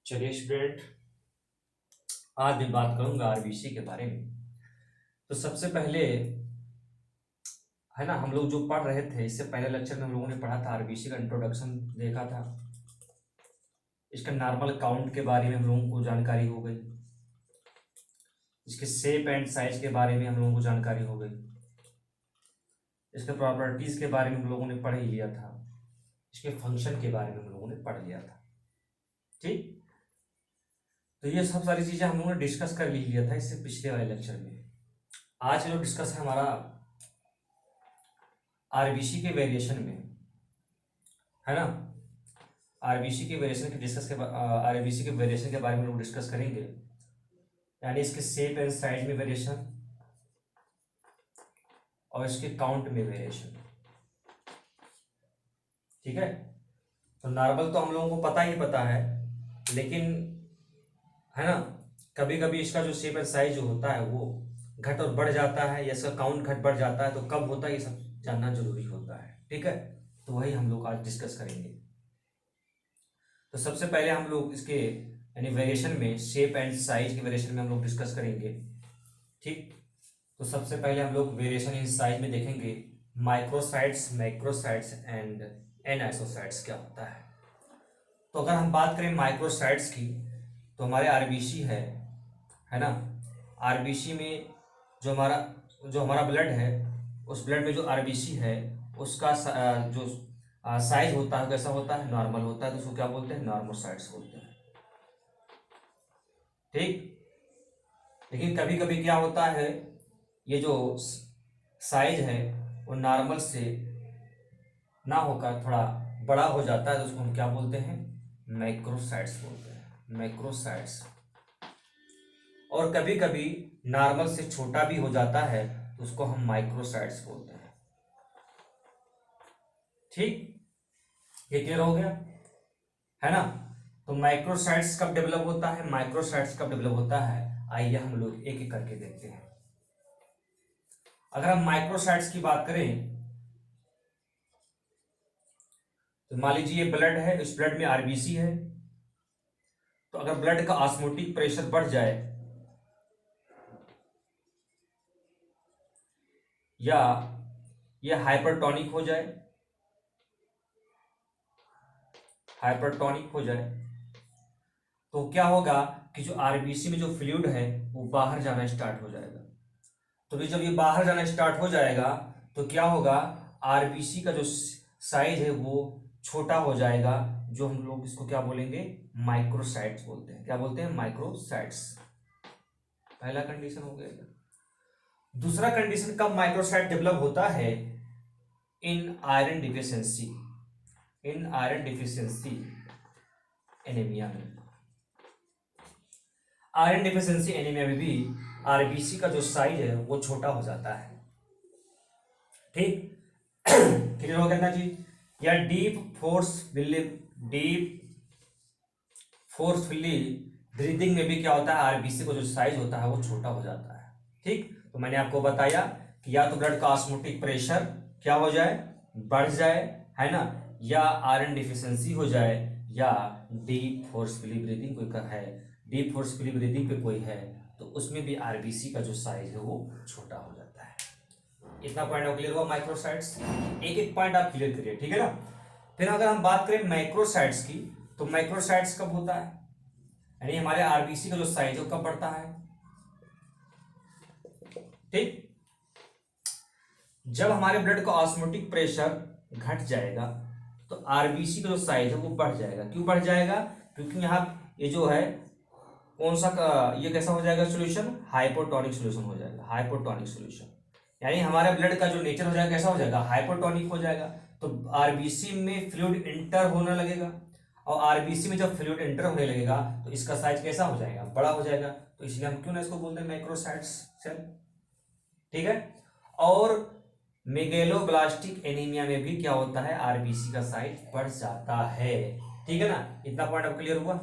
चलिए स्टूडेंट, आज मैं बात करूंगा आरबीसी के बारे में। तो सबसे पहले है ना, हम लोग जो पढ़ रहे थे इससे पहले लेक्चर में हम लोगों ने पढ़ा था आरबीसी का इंट्रोडक्शन देखा था। इसका नॉर्मल काउंट के बारे में हम लोगों को जानकारी हो गई। इसके शेप एंड साइज के बारे में हम लोगों को जानकारी हो गई। इसके प्रॉपर्टीज के बारे में हम लोगों ने पढ़ ही लिया था। इसके फंक्शन के बारे में हम लोगों ने पढ़ लिया था। ठीक, तो ये सब सारी चीजें हम लोगों ने डिस्कस कर लिया था इससे पिछले वाले लेक्चर में। आज जो डिस्कस है हमारा आरबीसी के वेरिएशन में, है ना। आरबीसी के वेरिएशन के डिस्कस के आरबीसी के वेरिएशन के बारे में लोग डिस्कस करेंगे, यानी इसके शेप एंड साइज में वेरिएशन और इसके काउंट में वेरिएशन। ठीक है, तो नॉर्मल तो हम लोगों को पता ही पता है, लेकिन है ना, कभी कभी इसका जो शेप एंड साइज जो होता है वो घट और बढ़ जाता है, या इसका काउंट घट बढ़ जाता है, तो कब होता है ये सब जानना जरूरी होता है। ठीक है, तो वही हम लोग आज डिस्कस करेंगे। तो सबसे पहले हम लोग इसके यानी वेरिएशन में शेप एंड साइज के वेरिएशन में हम लोग डिस्कस करेंगे। ठीक, तो सबसे पहले हम लोग वेरिएशन इन साइज में देखेंगे माइक्रोसाइट्स, मैक्रोसाइट्स एंड एनाइसोसाइट्स क्या होता है। तो अगर हम बात करें माइक्रोसाइट्स की, तो हमारे आरबीसी है ना। आरबीसी में जो हमारा ब्लड है, उस ब्लड में जो आरबीसी है उसका जो साइज होता है कैसा होता है, नॉर्मल होता है, तो उसको क्या बोलते हैं, नॉर्मोसाइट्स बोलते हैं। ठीक, लेकिन कभी कभी क्या होता है, ये जो साइज है वो नॉर्मल से ना होकर थोड़ा बड़ा हो जाता है, तो उसको हम क्या बोलते हैं, मैक्रोसाइट्स बोलते हैं, मैक्रोसाइट्स। और कभी कभी नॉर्मल से छोटा भी हो जाता है, तो उसको हम माइक्रोसाइट्स बोलते हैं। ठीक, ये क्लियर हो गया, है ना। तो माइक्रोसाइट्स कब डेवलप होता है, माइक्रोसाइट्स कब डेवलप होता है, आइए हम लोग एक एक करके देखते हैं। अगर हम माइक्रोसाइट्स की बात करें, तो मान लीजिए ये ब्लड है, इस ब्लड में आरबीसी है। तो अगर ब्लड का ऑस्मोटिक प्रेशर बढ़ जाए या ये हाइपरटोनिक हो जाए, हाइपरटोनिक हो जाए, तो क्या होगा कि जो आरबीसी में जो फ्लूइड है वो बाहर जाना स्टार्ट हो जाएगा। तो भी जब ये बाहर जाना स्टार्ट हो जाएगा तो क्या होगा, आरबीसी का जो साइज है वो छोटा हो जाएगा, जो हम लोग इसको क्या बोलेंगे, माइक्रोसाइट्स बोलते हैं। क्या बोलते हैं, माइक्रोसाइट्स। पहला कंडीशन हो गया। दूसरा कंडीशन कब माइक्रोसाइट डेवलप होता है, इन आयरन डिफिशियंसी, इन आयरन डिफिशियंसी एनीमिया में। आयरन डिफिशियंसी एनीमिया में भी आरबीसी का जो साइज है वो छोटा हो जाता है। ठीक, क्लियर हो गया जी। या डीप फोर्सफुली ब्रीदिंग में भी क्या होता है, आरबीसी का जो साइज होता है वो छोटा हो जाता है। ठीक, तो मैंने आपको बताया कि या तो ब्लड का ऑस्मोटिक प्रेशर क्या हो जाए, बढ़ जाए, है ना, या आयरन डिफिशियंसी हो जाए, या डीप फोर्सफुली ब्रीदिंग कोई है, डीप फोर्सफुली ब्रीदिंग पे कोई है, तो उसमें भी आरबीसी का जो साइज है वो छोटा हो जाता है। इतना पॉइंट क्लियर हुआ माइक्रोसाइट्स। एक एक पॉइंट आप क्लियर करिए, ठीक है ना। फिर अगर हम बात करें मैक्रोसाइट्स की, तो मैक्रोसाइट्स कब होता है, यानी हमारे आरबीसी का जो साइज है वो कब बढ़ता है। ठीक, जब हमारे ब्लड का ऑस्मोटिक प्रेशर घट जाएगा तो आरबीसी का जो साइज है वो बढ़ जाएगा। क्यों बढ़ जाएगा, क्योंकि यहाँ ये जो है कौन सा ये कैसा हो जाएगा सोल्यूशन, हाइपोटोनिक सोल्यूशन हो जाएगा, हाइपोटोनिक सोल्यूशन। यानी हमारे ब्लड का जो नेचर हो जाएगा कैसा हो जाएगा, हाइपोटोनिक हो जाएगा। तो आरबीसी में फ्लूइड इंटर होने लगेगा, और आरबीसी में जब फ्लूइड इंटर होने लगेगा तो इसका साइज कैसा हो जाएगा, बड़ा हो जाएगा। तो इसलिए हम क्यों ना इसको बोलते हैं मैक्रोसाइट्स सेल। ठीक है, और मेगेलोब्लास्टिक एनीमिया में भी क्या होता है, आरबीसी का साइज बढ़ जाता है। ठीक है ना, इतना पॉइंट अब क्लियर हुआ।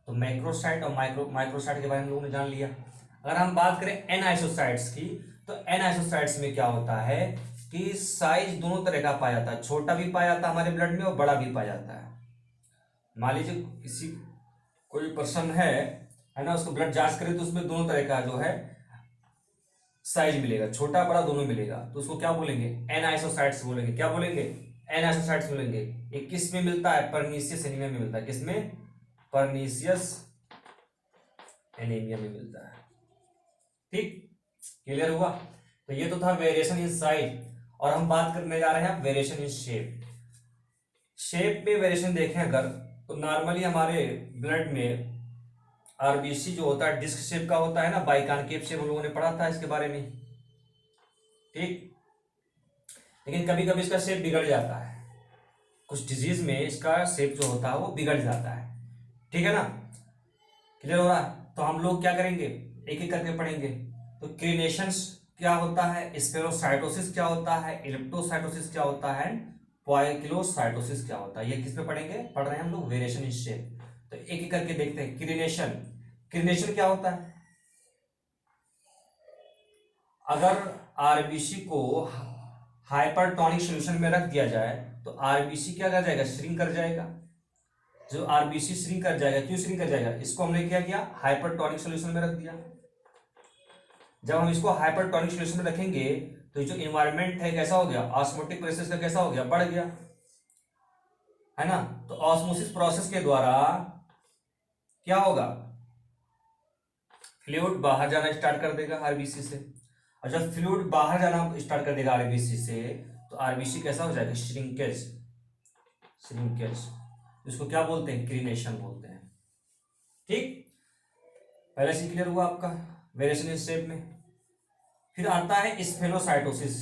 तो मैक्रोसाइट और माइक्रोसाइट के बारे में हम लोगों ने जान लिया। अगर हम बात करें एनाइसोसाइट्स की, तो एनाइसोसाइट्स में क्या होता है कि साइज दोनों तरह का पाया जाता है, छोटा भी पाया जाता है हमारे ब्लड में और बड़ा भी पाया जाता है। मान लीजिए किसी कोई पर्सन है ना, उसको ब्लड जांच करे तो उसमें दोनों तरह का जो है साइज मिलेगा, छोटा बड़ा दोनों मिलेगा, तो उसको क्या बोलेंगे, एनआइसोसाइट्स बोलेंगे। क्या बोलेंगे, एनआइसोसाइट्स बोलेंगे। ये किस में मिलता है, परनीसियस एनीमिया में मिलता है। किसमें, परनीसियस एनीमिया में मिलता है। ठीक, क्लियर हुआ। तो ये तो था वेरिएशन इन साइज, और हम बात करने जा रहे हैं वेरिएशन इन शेप। शेप में वेरिएशन देखें अगर, तो नॉर्मली हमारे ब्लड में आरबीसी जो होता है डिस्क शेप का होता है ना, बाइकॉन्केव शेप, हम लोगों ने पढ़ा था इसके बारे में। ठीक, लेकिन कभी कभी इसका शेप बिगड़ जाता है, कुछ डिजीज में इसका शेप जो होता है वो बिगड़ जाता है। ठीक है ना, क्लियर हो रहा है। तो हम लोग क्या करेंगे, एक एक करके पढ़ेंगे। तो क्रीनेशंस क्या होता है, स्पेरोसाइटोसिस क्या होता है, इलेप्टोसाइटोसिस क्या होता है, पॉइकिलोसाइटोसिस क्या होता है, ये किस पे पढ़ेंगे, पढ़ रहे हैं हम लोग वेरिएशन इन शेप। तो एक एक करके देखते हैं। क्रीनेशन, क्रीनेशन क्या होता है, अगर आरबीसी को हाइपरटोनिक सॉल्यूशन में रख दिया जाए तो आरबीसी क्या कर जाएगा, श्रिंक कर जाएगा। जो आरबीसी श्रिंक कर जाएगा, क्यों श्रिंक कर जाएगा, इसको हमने क्या किया, हाइपरटोनिक सॉल्यूशन में रख दिया। जब हम इसको हाइपरटोनिक सॉल्यूशन में रखेंगे तो जो इन्वायरमेंट है कैसा हो गया, ऑस्मोटिक प्रोसेस का कैसा हो गया, बढ़ गया, है ना। तो ऑस्मोसिस प्रोसेस के द्वारा क्या होगा, फ्लूइड बाहर जाना स्टार्ट कर देगा आरबीसी से, और जब फ्लूइड बाहर जाना स्टार्ट कर देगा आरबीसी से तो आरबीसी कैसा हो जाएगा, श्रिंकेज, श्रिंकेज। इसको क्या बोलते हैं, क्रीनेशन बोलते हैं। ठीक, पहले से क्लियर हुआ आपका वेरिएशन इन शेप में। फिर आता है स्फेनोसाइटोसिस।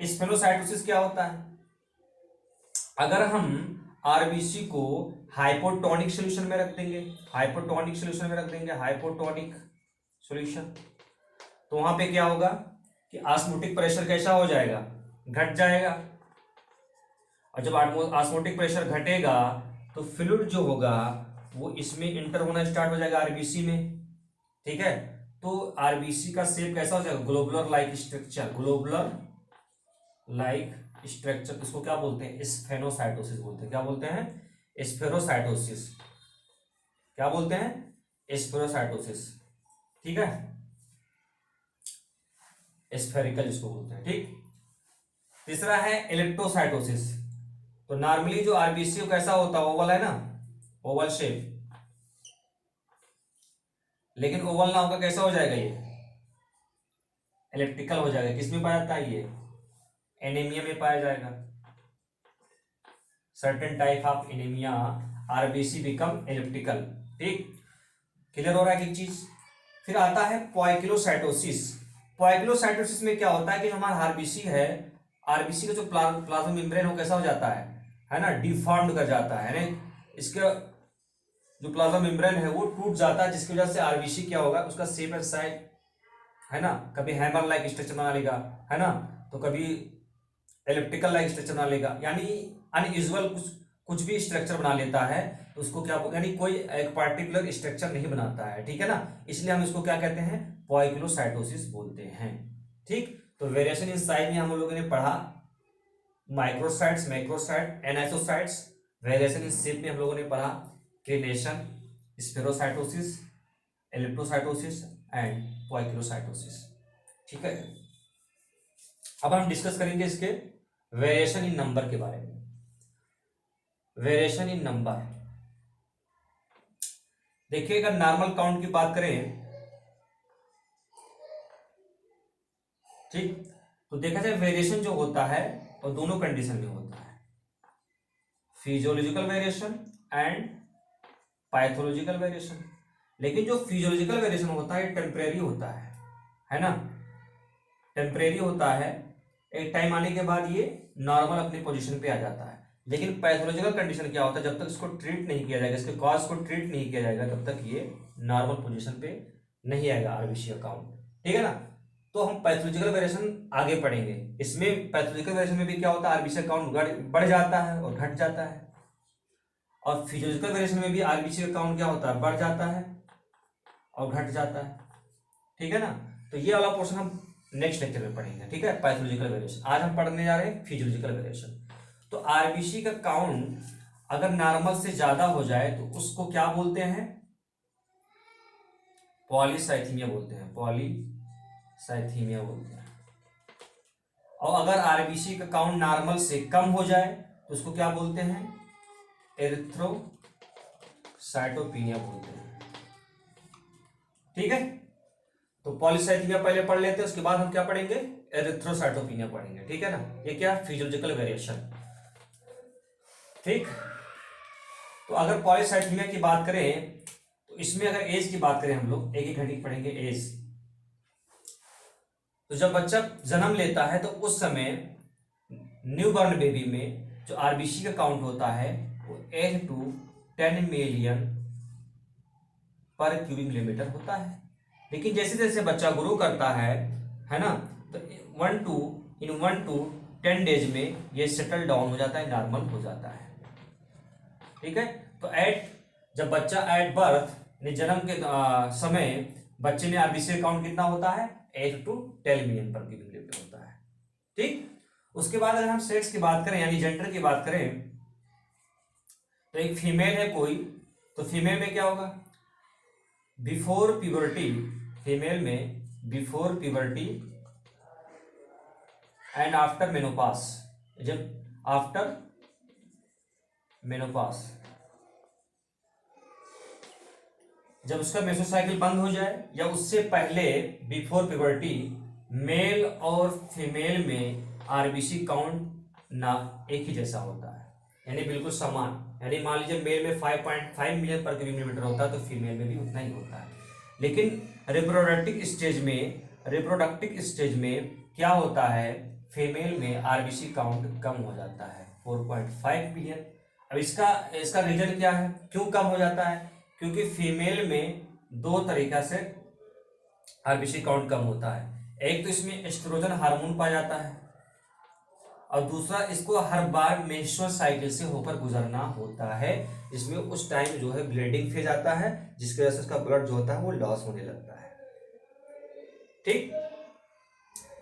स्फेनोसाइटोसिस क्या होता है, अगर हम आरबीसी को हाइपोटोनिक सॉल्यूशन में रख देंगे, हाइपोटोनिक सॉल्यूशन में रख देंगे, हाइपोटोनिक सॉल्यूशन, तो वहां पे क्या होगा कि ऑस्मोटिक प्रेशर कैसा हो जाएगा, घट जाएगा। और जब ऑस्मोटिक प्रेशर घटेगा तो फ्लूइड जो होगा वो इसमें इंटर होना स्टार्ट हो जाएगा आरबीसी में। ठीक है, तो आरबीसी का शेप कैसा हो जाएगा, globular like structure, globular like structure. इसको क्या बोलते हैं, स्फेनोसाइटोसिस बोलते हैं। क्या बोलते हैं, स्फेरोसाइटोसिस। क्या बोलते हैं, स्फेरोसाइटोसिस। ठीक है, स्फेरिकल इसको बोलते हैं। ठीक, तीसरा है इलेक्ट्रोसाइटोसिस। तो नॉर्मली जो आरबीसी कैसा होता है, ओवल है ना, ओवल शेप, लेकिन ओवल ना होकर कैसा हो जाएगा, ये इलेक्ट्रिकल हो जाएगा। किसमें पाया जाता है, ये एनीमिया में पाया जाएगा। Certain type of anaemia RBC become electrical. ठीक, क्लियर हो रहा है एक चीज। फिर आता है पॉइकिलोसाइटोसिस। पॉइकिलोसाइटोसिस में क्या होता है कि हमारा आरबीसी है, आरबीसी का जो प्लाज्मा मेम्ब्रेन हो कैसा हो जाता है ना, डिफॉर्म्ड कर जाता है ना, इसका जो प्लाज्मा मेम्ब्रेन है वो टूट जाता है, जिसकी वजह से आरबीसी क्या होगा, उसका शेप एंड साइज, है ना, कभी हैमर लाइक स्ट्रक्चर बना लेगा, है ना, तो कभी इलेप्टिकल लाइक स्ट्रक्चर बना लेगा, यानी अनयूजुअल कुछ कुछ भी स्ट्रक्चर बना लेता है। तो उसको क्या, यानी कोई एक पार्टिकुलर स्ट्रक्चर नहीं बनाता है। ठीक है ना, इसलिए हम इसको क्या कहते हैं, पॉइकिलोसाइटोसिस बोलते हैं। ठीक, तो वेरिएशन इन साइज में हम लोगों ने पढ़ा microcytes, macrocyte, anisocytes. Variation in shape में हम लोगों ने पढ़ा क्रीनेशन, स्फेरोसाइटोसिस, इलेक्ट्रोसाइटोसिस एंड पॉइकिलोसाइटोसिस। ठीक है, अब हम डिस्कस करेंगे इसके वेरिएशन इन नंबर के बारे में। वेरिएशन इन नंबर, देखिए अगर नॉर्मल काउंट की बात करें, ठीक, तो देखा जाए वेरिएशन जो होता है वो दोनों कंडीशन में होता है, physiological variation and pathological variation. लेकिन जो फिजियोलॉजिकल वेरिएशन होता है टेम्परेरी होता है ना, टेम्परेरी होता है, एक टाइम आने के बाद ये नॉर्मल अपनी पोजीशन पे आ जाता है। लेकिन पैथोलॉजिकल कंडीशन क्या होता है, जब तक इसको ट्रीट नहीं किया जाएगा, इसके कॉज को ट्रीट नहीं किया जाएगा, तब तक ये नॉर्मल पोजीशन पे नहीं आएगा आरबीसी अकाउंट। ठीक है ना, तो हम पैथोलॉजिकल वेरिएशन आगे पढ़ेंगे। इसमें पैथोलॉजिकल वेरिएशन में भी क्या होता है, आरबीसी अकाउंट बढ़ जाता है और घट जाता है, और फिजियोलॉजिकल वेरिएशन में भी आरबीसी अकाउंट क्या होता है, बढ़ जाता है और घट जाता है। ठीक है ना, तो ये वाला पोर्शन हम नेक्स्ट लेक्चर में पढ़ेंगे। ठीक है, पैथोलॉजिकल वेरिएशन। आज हम पढ़ने जा रहे हैं फिजियोलॉजिकल वेरिएशन। तो आरबीसी का काउंट अगर नॉर्मल से ज्यादा हो जाए तो उसको क्या बोलते हैं, पॉलीसाइथीमिया बोलते हैं, पॉलीसाइथीमिया बोलते हैं। और अगर आरबीसी का काउंट नॉर्मल से कम हो जाए तो उसको क्या बोलते हैं, एरिथ्रोसाइटोपिनिया बोलते हैं। ठीक है, तो पॉलीसाइथीमिया पहले पढ़ लेते हैं, उसके बाद हम क्या पढ़ेंगे, एरिथ्रोसाइटोपिनिया पढ़ेंगे। ठीक है ना, ये क्या फिजियोलॉजिकल वेरिएशन। ठीक, तो अगर पॉलीसाइथीमिया की बात करें तो इसमें अगर एज की बात करें, हम लोग एक एक घंटे पढ़ेंगे एज। तो जब बच्चा जन्म लेता है तो उस समय न्यूबॉर्न बेबी में जो आरबीसी का काउंट होता है वो 8 to 10 मिलियन पर क्यूबिक मिलीमीटर होता है। लेकिन जैसे जैसे बच्चा ग्रो करता है ना, तो 1 to 10 डेज में ये सेटल डाउन हो जाता है, नॉर्मल हो जाता है। ठीक है, तो जब बच्चा एट बर्थ यानी जन्म के समय बच्चे में आरबीसी काउंट कितना होता है, 8 to 10 मिलियन पर क्यूबिक मिलीमीटर होता है। ठीक, उसके बाद अगर हम सेक्स की बात करें यानी जेंडर की बात करें, तो एक फीमेल है कोई, तो फीमेल में क्या होगा, बिफोर प्यूबर्टी, फीमेल में बिफोर प्यूबर्टी एंड आफ्टर मेनोपास, जब आफ्टर मेनोपास, जब उसका मेसोसाइकिल बंद हो जाए या उससे पहले बिफोर प्यूबर्टी, मेल और फीमेल में आरबीसी काउंट ना एक ही जैसा होता है, यानी बिल्कुल समान। यानी मान लीजिए मेल में 5.5 मिलियन पर क्यूबिक मिलीमीटर होता है तो फीमेल में भी उतना ही होता है। लेकिन रिप्रोडक्टिव स्टेज में क्या होता है, फीमेल में आरबीसी काउंट कम हो जाता है, 4.5 मिलियन। अब इसका रीजन क्या है, क्यों कम हो जाता है, क्योंकि फीमेल में दो तरीका से आरबीसी काउंट कम होता है। एक तो इसमें एस्ट्रोजन हार्मोन पाया जाता है और दूसरा इसको हर बार मेंस्ट्रुअल साइकिल से होकर गुजरना होता है, जिसमें उस टाइम जो है ब्लीडिंग फेज आता है, जिसकी वजह से उसका ब्लड जो होता है वो लॉस होने लगता है। ठीक,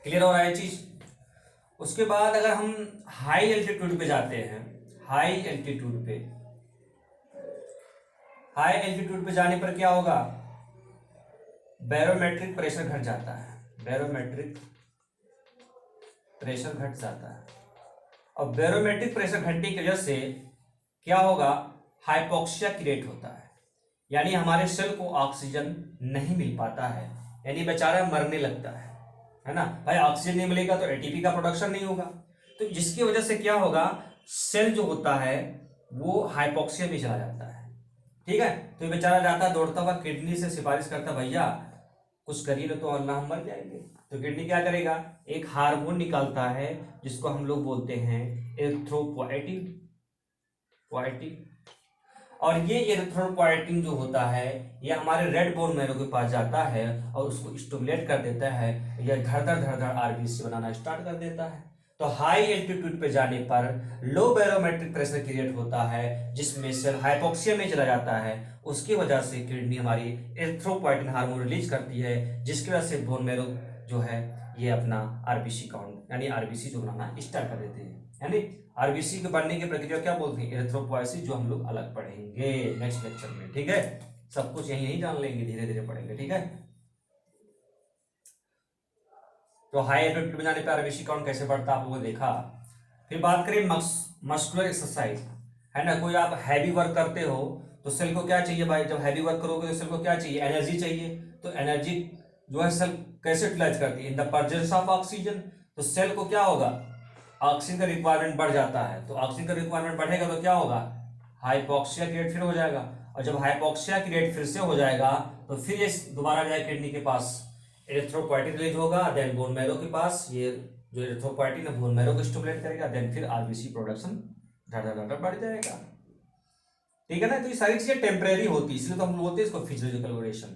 क्लियर हो रहा है चीज। उसके बाद अगर हम हाई एल्टीट्यूड पे जाते हैं, हाई एल्टीट्यूड पे जाने पर क्या होगा, बैरोमेट्रिक प्रेशर घट जाता है, बैरोमेट्रिक प्रेशर घट जाता है। और बैरोमेट्रिक प्रेशर घटने की वजह से क्या होगा, हाइपोक्सिया क्रिएट होता है, यानी हमारे सेल को ऑक्सीजन नहीं मिल पाता है, यानी बेचारा मरने लगता है ना भाई। ऑक्सीजन नहीं मिलेगा तो एटीपी का प्रोडक्शन नहीं होगा, तो जिसकी वजह से क्या होगा, सेल जो होता है वो हाइपोक्सिया में चला जाता है। ठीक है, तो ये बेचारा जाता दौड़ता हुआ किडनी से सिफारिश करता, भैया कुछ करिए तो वरना हम मर जाएंगे। तो किडनी क्या करेगा, एक हार्मोन निकालता है जिसको हम लोग बोलते हैं एरिथ्रोपोएटिन, और ये एरिथ्रोपोएटिन जो होता है ये हमारे रेड बोन मैरो के पास जाता है और उसको स्टिमुलेट कर देता है, यह धड़ धड़ आरबीसी बनाना स्टार्ट कर देता है। तो हाई एल्टीट्यूड पे जाने पर लो बैरोमेट्रिक प्रेशर क्रिएट होता है, जिसमें सेल हाइपोक्सिया में चला जाता है। उसकी वजह से किडनी हमारी एरिथ्रोपोएटिन हार्मोन रिलीज करती है, जिसकी वजह से बोन मैरो जो है ये अपना आरबीसी काउंट यानी आरबीसी जो बनाना स्टार्ट कर देते हैं। यानी आरबीसी के बनने की प्रक्रिया क्या बोलते हैं, एरिथ्रोपोएसिस, जो हम लोग अलग पढ़ेंगे नेक्स्ट लेक्चर में। ठीक है, सब कुछ यही नहीं जान लेंगे, धीरे धीरे पढ़ेंगे। ठीक है, तो हाई एल्टीट्यूड में जाने पर आरबीसी काउंट कैसे बढ़ता है आप लोगों ने देखा। फिर बात करें मस्कुलर एक्सरसाइज, है ना। कोई आप हैवी वर्क करते हो तो सेल को क्या चाहिए भाई, जब हैवी वर्क करोगे तो सेल को क्या चाहिए, एनर्जी चाहिए। तो एनर्जी जो है सेल कैसे यूटिलाइज करती है, in the presence of oxygen. तो सेल को क्या होगा, ऑक्सीजन का रिक्वायरमेंट बढ़ जाता है, तो ऑक्सीजन का रिक्वायरमेंट बढ़ेगा तो क्या होगा, हाइपोक्सिया क्रिएट फिर हो जाएगा। और जब हाइपोक्सिया क्रिएट फिर से हो जाएगा तो फिर ये दोबारा जाए किडनी के पास, एरिथ्रोपोएटिन रिलीज होगा, देन बोन मैरो के पास ये जो एरिथ्रोपोएटिन है बोन मैरो को स्टिमुलेट करेगा, देन फिर आरबीसी प्रोडक्शन धड़ बढ़ जाएगा। ठीक है ना, तो ये सारी चीजें टेम्परेरी होती है, इसलिए तो हम बोलते हैं इसको फिजियोलॉजिकल वेरिएशन।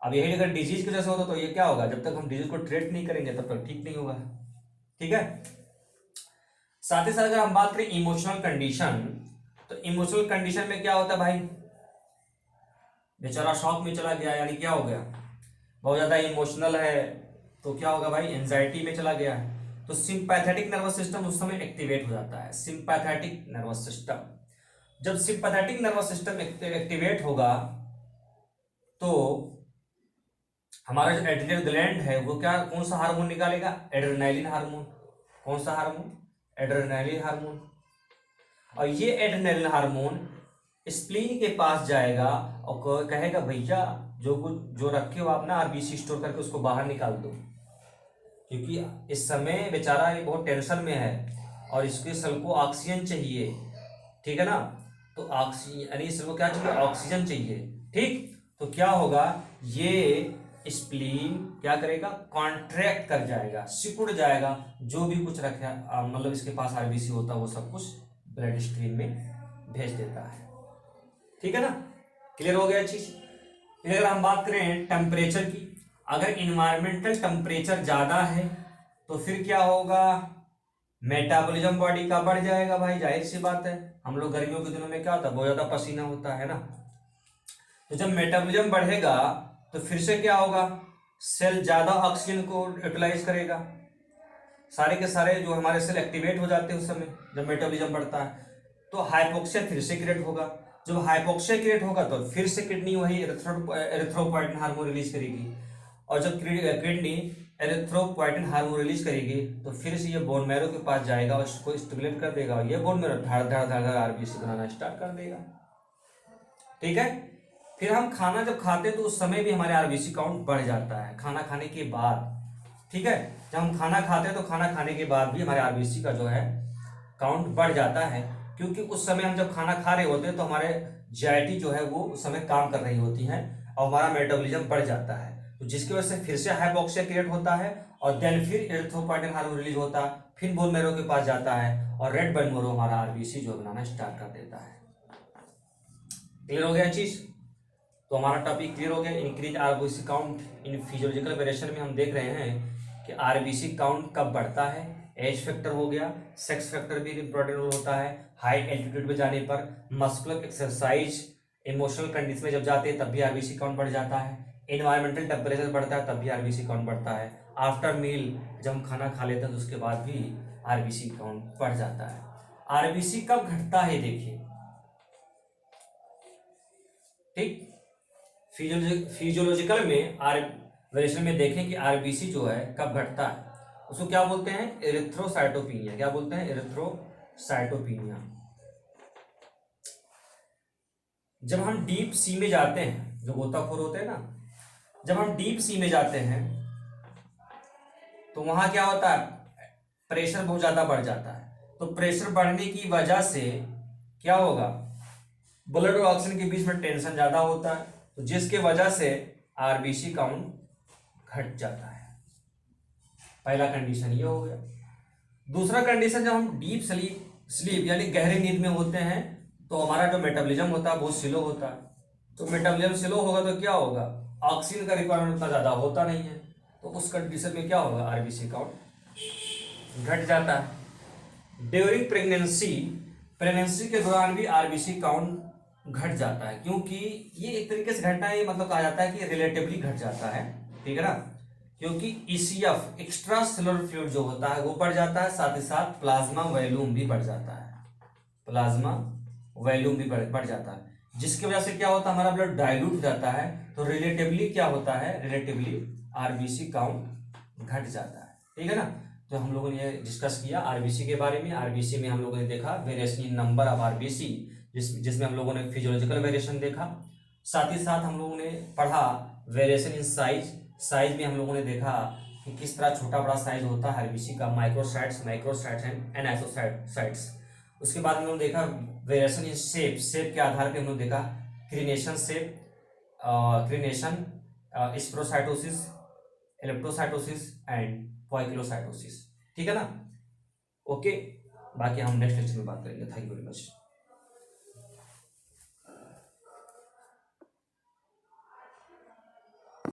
अब यही अगर डिजीज की वजह से होता तो ये क्या होगा, जब तक हम डिजीज को ट्रीट नहीं करेंगे तब तक ठीक नहीं होगा। ठीक है, साथ ही साथ अगर हम बात करें इमोशनल कंडीशन, तो इमोशनल कंडीशन में क्या होता है भाई, बेचारा शॉक में चला गया, यानी क्या हो गया, बहुत ज्यादा इमोशनल है तो क्या होगा भाई, एंजाइटी में चला गया है, तो सिंपैथेटिक नर्वस सिस्टम उस समय एक्टिवेट हो जाता है। सिंपैथेटिक नर्वस सिस्टम, जब सिंपैथेटिक नर्वस सिस्टम एक्टिवेट होगा तो हमारा जो एड्रिनल ग्लैंड है वो क्या, कौन सा हार्मोन निकालेगा, एड्रेनालिन हार्मोन। कौन सा हार्मोन, एड्रेनालिन हार्मोन। और ये एड्रेनालिन हार्मोन स्प्लीन के पास जाएगा और कहेगा भैया जो कुछ जो रखे हो आप ना आरबीसी स्टोर करके उसको बाहर निकाल दो, क्योंकि इस समय बेचारा ये बहुत टेंशन में है और इसके सेल को ऑक्सीजन चाहिए, ठीक है ना। तो ऑक्सीजन यानी सेल को क्या चाहिए, ऑक्सीजन चाहिए, ठीक। तो क्या होगा, ये स्प्लीन क्या करेगा, कॉन्ट्रैक्ट कर जाएगा, सिकुड़ जाएगा, जो भी कुछ रखे मतलब इसके पास आरबीसी होता है वो सब कुछ ब्लड स्ट्रीम में भेज देता है, ठीक है ना। क्लियर हो गया चीज। फिर अगर हम बात करें टेम्परेचर की, अगर इन्वायरमेंटल टेम्परेचर ज्यादा है तो फिर क्या होगा, मेटाबॉलिज्म बॉडी का बढ़ जाएगा भाई, जाहिर सी बात है। हम लोग गर्मियों के दिनों में क्या होता है, बहुत ज्यादा पसीना होता है ना। तो जब मेटाबॉलिज्म बढ़ेगा तो फिर से क्या होगा, सेल ज्यादा ऑक्सीजन को यूटिलाइज करेगा, सारे के सारे जो हमारे सेल एक्टिवेट हो जाते हैं उस समय जब मेटाबॉलिज्म बढ़ता है। तो हाइपोक्सिया फिर से क्रिएट होगा, जब हाइपोक्सिया क्रिएट होगा तो फिर से किडनी वही एरिथ्रोपोएटिन हार्मोन रिलीज करेगी, और जब किडनी एरिथ्रोपोएटिन हार्मोन रिलीज करेगी तो फिर से ये बोन मैरो के पास जाएगा और इसको स्टिमुलेट कर देगा, और ये बोन मैरो धड़ धड़ धड़ धड़ आरबीसी बनाना स्टार्ट कर देगा, ठीक है। फिर हम खाना जब खाते हैं तो उस समय भी हमारे आरबीसी काउंट बढ़ जाता है, खाना खाने के बाद, ठीक है। जब हम खाना खाते हैं तो खाना खाने के बाद भी हमारे आरबीसी का जो है काउंट बढ़ जाता है, क्योंकि उस समय हम जब खाना खा रहे होते हैं तो हमारे जीआईटी जो है वो उस समय काम कर रही होती है और हमारा मेटाबॉलिज्म बढ़ जाता है, तो जिसकी वजह से फिर से हाइपोक्सिया क्रिएट होता है और देन फिर एरिथ्रोपोएटिन हार्मोन रिलीज होता है, फिर बोन मैरो के पास जाता है और रेड बोन मैरो हमारा आरबीसी जो बनाना स्टार्ट कर देता है। क्लियर हो गया चीज। तो हमारा टॉपिक क्लियर हो गया, increase RBC count in physiological variation में हम देख रहे हैं कि आरबीसी काउंट कब बढ़ता है, एज फैक्टर हो गया, सेक्स फैक्टर भी इंपॉर्टेंट रोल होता है, हाई एल्टीट्यूड पे जाने पर, मस्कुलर एक्सरसाइज, इमोशनल कंडीशन में जब जाते हैं तब भी आरबीसी काउंट बढ़ जाता है, एनवायरमेंटल टेम्परेचर बढ़ता है तब भी आरबीसी काउंट बढ़ता है, आफ्टर मील जब हम खाना खा लेते हैं तो उसके बाद भी आरबीसी काउंट बढ़ जाता है। आरबीसी कब घटता है देखिए, ठीक। फिजियोलॉजिकल में वेरिएशन में देखें कि आरबीसी जो है कब घटता है, उसको क्या बोलते हैं, एरिथ्रोसाइटोपिनिया। क्या बोलते हैं, एरिथ्रोसाइटोपिनिया। जब हम डीप सी में जाते हैं, जो गोताखोर होते हैं ना, जब हम डीप सी में जाते हैं तो वहां क्या होता है, प्रेशर बहुत ज्यादा बढ़ जाता है, तो प्रेशर बढ़ने की वजह से क्या होगा, ब्लड और ऑक्सीजन के बीच में टेंशन ज्यादा होता है, तो जिसके वजह से आरबीसी काउंट घट जाता है। पहला कंडीशन ये हो गया। दूसरा कंडीशन, जब हम डीप स्लीप यानी गहरे नींद में होते हैं तो हमारा जो मेटाबॉलिज्म होता है बहुत स्लो होता है, तो मेटाबॉलिज्म स्लो होगा तो क्या होगा, ऑक्सीजन का रिक्वायरमेंट उतना ज्यादा होता नहीं है, तो उस कंडीशन में क्या होगा, आरबीसी काउंट घट जाता है। ड्यूरिंग प्रेगनेंसी के दौरान भी आरबीसी काउंट घट जाता है, क्योंकि ये एक तरीके से घटना है, मतलब कहा जाता है कि रिलेटिवली घट जाता है, ठीक है ना, क्योंकि ईसीएफ एक्स्ट्रा सेलुलर फ्लूइड जो होता है वो बढ़ जाता है, साथ ही साथ प्लाज्मा वॉल्यूम भी बढ़ जाता है, प्लाज्मा वॉल्यूम भी बढ़ जाता है, जिसकी वजह से क्या होता है, हमारा ब्लड डाइल्यूट हो जाता है, तो रिलेटिवली क्या होता है, रिलेटिवली आरबीसी काउंट घट जाता है, ठीक है ना। तो हम लोगों ने ये डिस्कस किया आरबीसी के बारे में। आरबीसी में हम लोगों ने देखा variation in number of RBC, जिसमें हम लोगों ने फिजियोलॉजिकल वेरिएशन देखा, साथ ही साथ हम लोगों ने पढ़ा वेरिएशन इन साइज में हम लोगों ने देखा कि किस तरह छोटा बड़ा साइज होता है आरबीसी का, माइक्रोसाइट्स एंड एनाइसोसाइट्स। उसके बाद हम लोगों ने देखा वेरिएशन इन शेप के आधार पे हम लोग देखा क्रीनेशन स्प्रोसाइटोसिस, इलेप्टोसाइटोसिस एंड पॉइकिलोसाइटोसिस, ठीक है ना। ओके, बाकी हम नेक्स्ट लेक्चर में बात करेंगे। Thank you very much.